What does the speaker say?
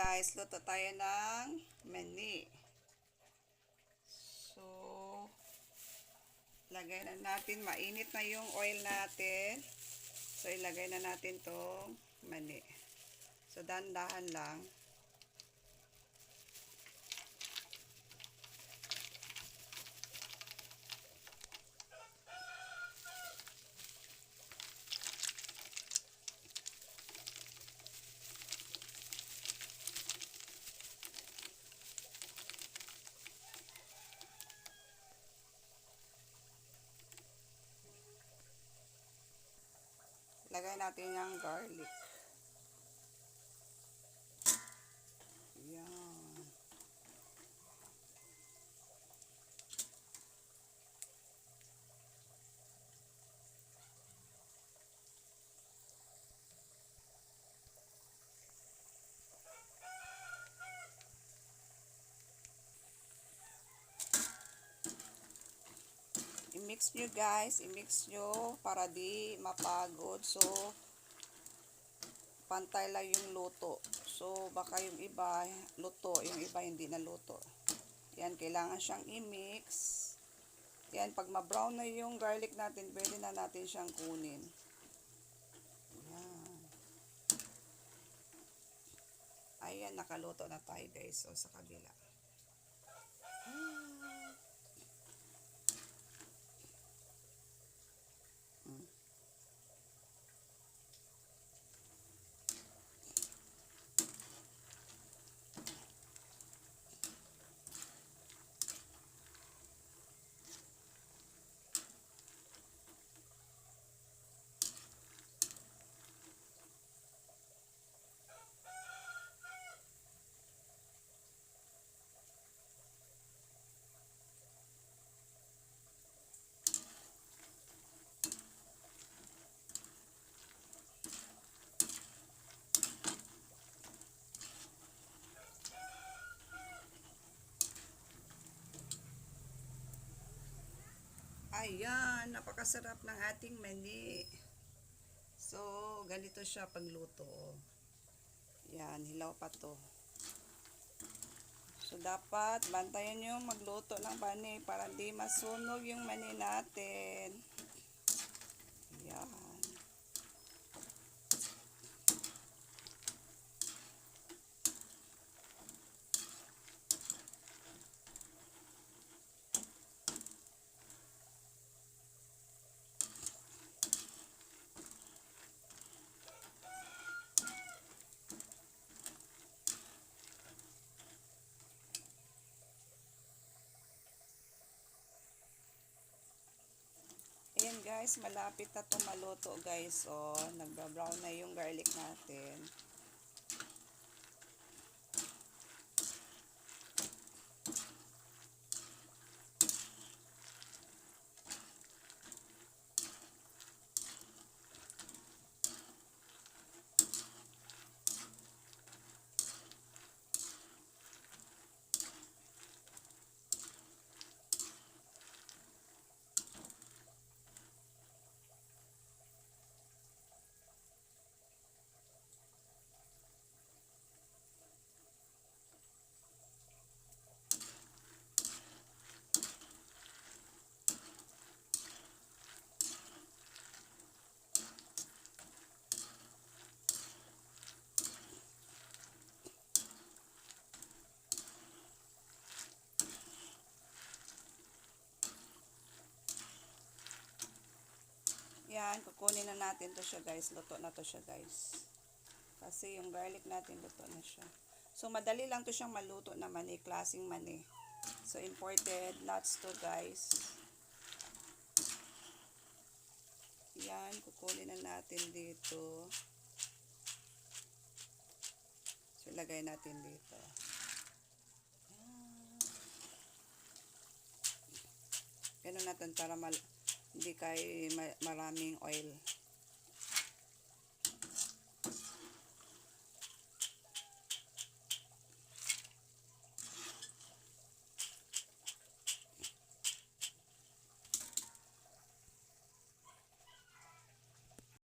guys, luto tayo ng mani. So, lagay na natin, mainit na yung oil natin. So, ilagay na natin tong mani. So, dahan-dahan lang. Lagay natin yung garlic. Yan. I-mix nyo guys, i-mix nyo para di mapagod. So, pantay lang yung luto. So, baka yung iba luto, yung iba hindi na luto. Yan, kailangan siyang i-mix. Yan, pag ma-brown na yung garlic natin, pwede na natin siyang kunin. Yan. Ayan, nakaluto na tayo guys. So, sa kabila. Ayan, napakasarap ng ating mani. So, ganito siya pagluto. Yan, hilaw pa to. So, dapat bantayan nyo magluto ng mani para di masunog yung mani natin. Yan. Ayan guys, malapit na ito maluto guys. So, nagba-brown na yung garlic natin. Yan, kukunin na natin to siya guys. Luto na to siya guys. Kasi yung garlic natin luto na siya. So, madali lang to siyang maluto na mani. Klaseng mani. So, imported nuts to guys. Yan, kukunin na natin dito. So, ilagay natin dito. Ganun natin para hindi kay maraming oil.